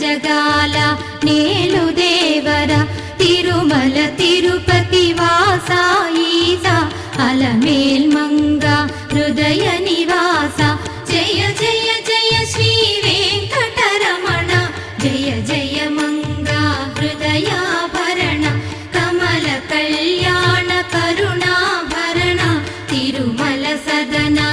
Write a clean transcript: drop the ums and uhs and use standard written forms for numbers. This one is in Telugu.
జగాల నేలు దేవర తిరుమల తిరుపతి వాసా ఈసా అలమేల్ మంగ హృదయ నివాస జయ జయ జయ శ్రీ వెంకటరమణ జయ జయ మంగ హృదయాభరణ కమల కళ్యాణ కరుణాభరణ తిరుమల సదనా